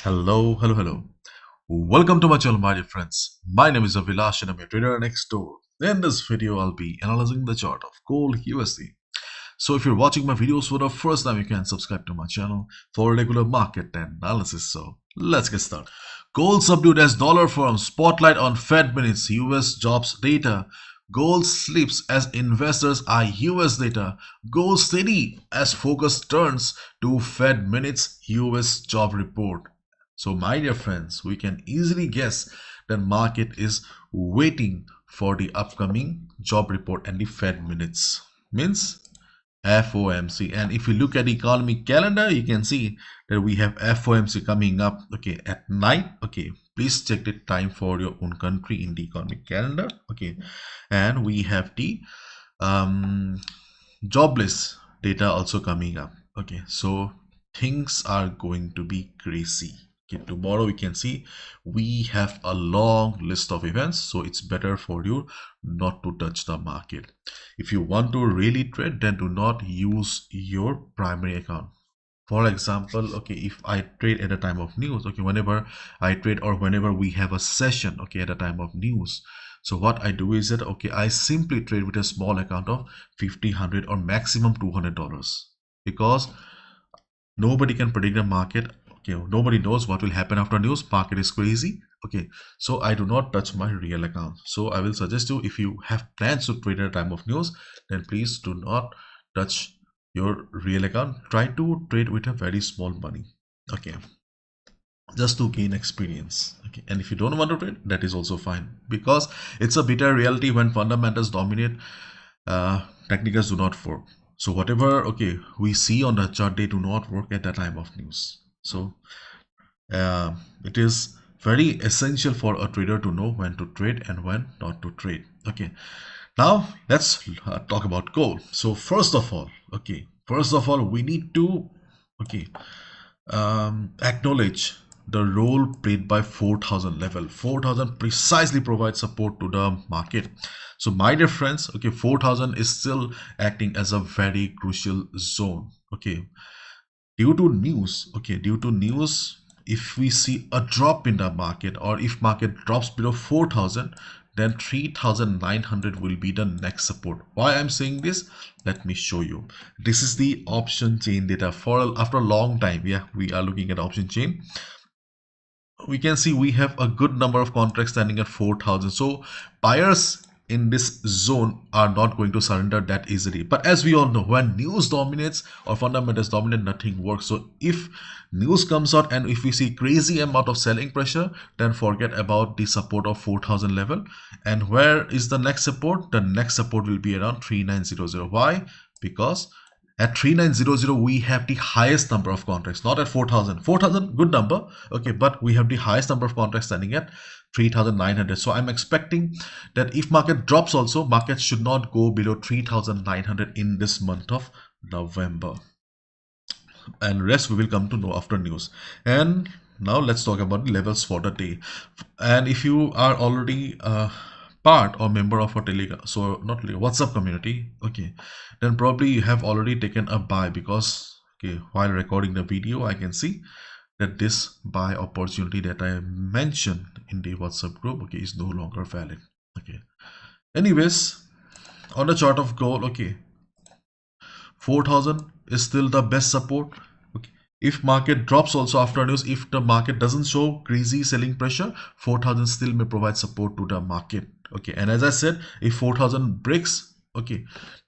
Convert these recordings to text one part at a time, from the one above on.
Hello. Welcome to my channel, my dear friends. My name is Avilash and I'm a trader next door. In this video, I'll be analyzing the chart of gold USD. So if you're watching my videos for the first time, you can subscribe to my channel for regular market analysis. So let's get started. Gold subdued as dollar firms spotlight on Fed minutes US jobs data. Gold slips as investors eye US data. Gold steady as focus turns to Fed minutes US job report. So my dear friends, we can easily guess that market is waiting for the upcoming job report and the Fed minutes. Means FOMC. And if you look at the economic calendar, you can see that we have FOMC coming up at night. Please check the time for your own country in the economic calendar. And we have the jobless data also coming up. So things are going to be crazy. Tomorrow we can see we have a long list of events, so it's better for you not to touch the market. If you want to really trade, then do not use your primary account. For example, if I trade at a time of news, whenever I trade or whenever we have a session, at a time of news, so what I do is that I simply trade with a small account of 50, 100 or maximum $200, because nobody can predict the market. Nobody knows what will happen after news. Market is crazy. So I do not touch my real account. So I will suggest you, if you have plans to trade at a time of news, then please do not touch your real account. Try to trade with a very small money, just to gain experience. And if you don't want to trade, that is also fine, because it's a bitter reality when fundamentals dominate, technicals do not work. So whatever we see on the chart, they do not work at the time of news. So it is very essential for a trader to know when to trade and when not to trade. Now let's talk about gold. So first of all, we need to acknowledge the role played by 4000 level. 4000 precisely provides support to the market. So my dear friends, 4000 is still acting as a very crucial zone. Due to news, if we see a drop in the market, or if market drops below 4000, then 3900 will be the next support. Why I'm saying this? Let me show you. This is the option chain data. After a long time, we are looking at option chain. We can see we have a good number of contracts standing at 4000. So buyers in this zone are not going to surrender that easily. But as we all know, when news dominates or fundamentals dominate, nothing works. So if news comes out and if we see crazy amount of selling pressure, then forget about the support of 4000 level. And where is the next support? The next support will be around 3900. Why? Because at 3900 we have the highest number of contracts, not at 4000. 4000 good number, but we have the highest number of contracts standing at 3900. So I'm expecting that if market drops also, market should not go below 3900 in this month of November, and rest we will come to know after news. And now let's talk about the levels for the day. And if you are already part or member of a Telegram, so not Telegram, WhatsApp community, then probably you have already taken a buy, because while recording the video I can see that this buy opportunity that I mentioned in the WhatsApp group is no longer valid. Anyways, on the chart of gold, 4000 is still the best support. If market drops also after news, if the market doesn't show crazy selling pressure, 4000 still may provide support to the market. And as I said, if 4000 breaks,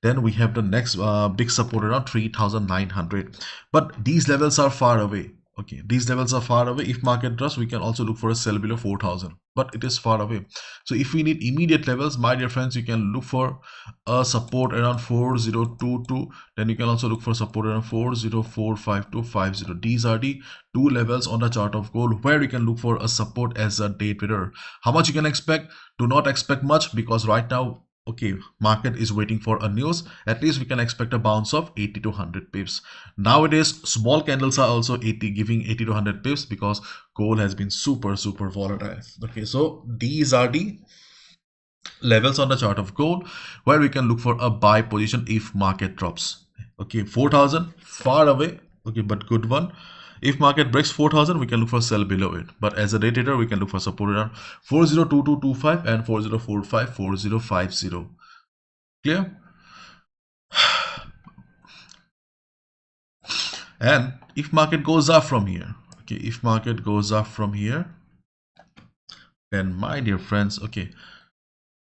then we have the next big support around 3900. But these levels are far away. These levels are far away. If market drops, we can also look for a sell below 4000, but it is far away. So if we need immediate levels, my dear friends, you can look for a support around 4022. Then you can also look for support around 4045 These are the two levels on the chart of gold where you can look for a support as a day trader. How much you can expect? Do not expect much, because right now market is waiting for a news. At least we can expect a bounce of 80 to 100 pips. Nowadays small candles are also giving 80 to 100 pips, because gold has been super volatile. So these are the levels on the chart of gold where we can look for a buy position if market drops. 4000 far away, but good one. If market breaks 4,000, we can look for sell below it. But as a day trader, we can look for support around 402225 and 4045, 4050. Clear? And if market goes up from here, okay, if market goes up from here, then my dear friends, okay,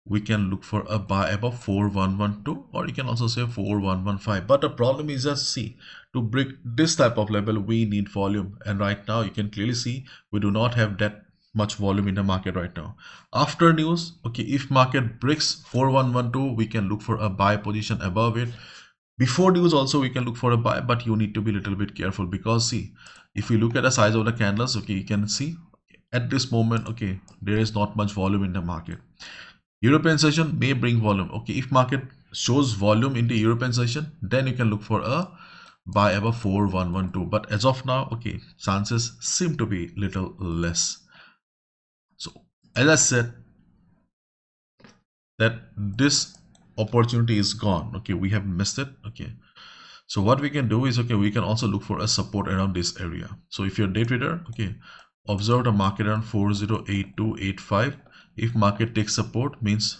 we can look for a buy above 4112, or you can also say 4115. But the problem is, just see, to break this type of level we need volume, and right now you can clearly see we do not have that much volume in the market right now. After news, okay, if market breaks 4112, we can look for a buy position above it. Before news also we can look for a buy, but you need to be a little bit careful, because see, if you look at the size of the candles, okay, you can see at this moment, okay, there is not much volume in the market. European session may bring volume. Okay, if market shows volume in the European session, then you can look for a buy above 4112. But as of now, okay, chances seem to be little less. So as I said, that this opportunity is gone. Okay, we have missed it. Okay, so what we can do is, okay, we can also look for a support around this area. So if you're a day trader, okay, observe the market around 408285. If market takes support, means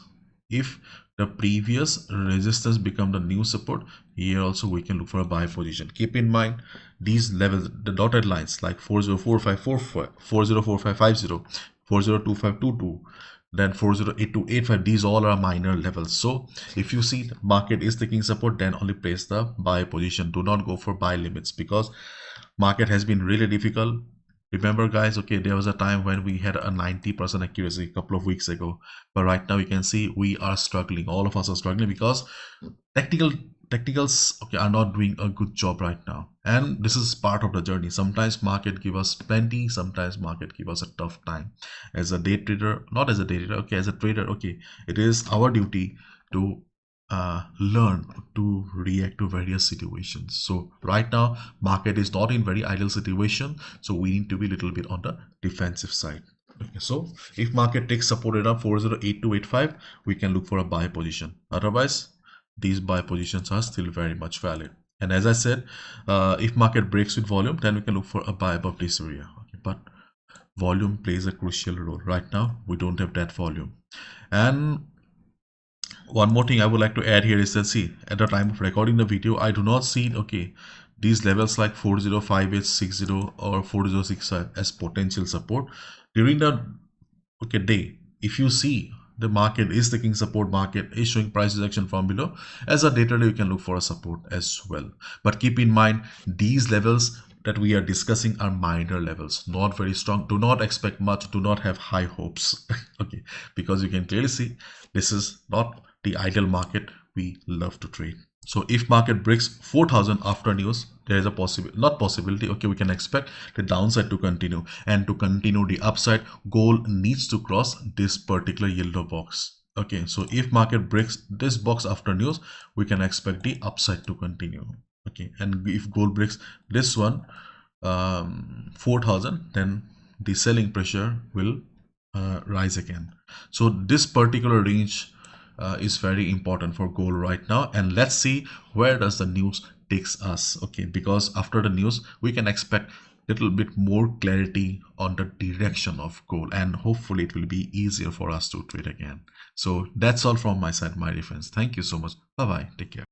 if the previous resistance become the new support, here also we can look for a buy position. Keep in mind these levels, the dotted lines like 404545, 404550, 402522, then 408285, these all are minor levels. So if you see the market is taking support, then only place the buy position. Do not go for buy limits, because market has been really difficult. Remember guys, okay, there was a time when we had a 90% accuracy a couple of weeks ago, but right now you can see we are struggling. All of us are struggling because technicals, okay, are not doing a good job right now, and this is part of the journey. Sometimes market give us plenty, sometimes market give us a tough time. As a day trader, not as a day trader, okay, as a trader, okay, it is our duty to learn to react to various situations. So right now market is not in very ideal situation, so we need to be a little bit on the defensive side. Okay, so if market takes support around 408285, we can look for a buy position. Otherwise these buy positions are still very much valid. And as I said, if market breaks with volume, then we can look for a buy above this area. Okay, but volume plays a crucial role. Right now we don't have that volume. And one more thing I would like to add here is that, see, at the time of recording the video, I do not see, okay, these levels like 405860 or 4065 as potential support during the, okay, day. If you see the market is taking support, market is showing price rejection from below, as a day trader you can look for a support as well. But keep in mind these levels that we are discussing are minor levels, not very strong. Do not expect much, do not have high hopes. Okay, because you can clearly see this is not the ideal market we love to trade. So if market breaks 4000 after news, there is a possibility, okay, we can expect the downside to continue, and to continue the upside, gold needs to cross this particular yellow box. Okay, so if market breaks this box after news, we can expect the upside to continue. Okay, and if gold breaks this one, 4000, then the selling pressure will rise again. So this particular range is very important for gold right now, and let's see where does the news takes us. Okay, because after the news we can expect little bit more clarity on the direction of gold, and hopefully it will be easier for us to trade again. So that's all from my side, my dear friends. Thank you so much. Bye bye, take care.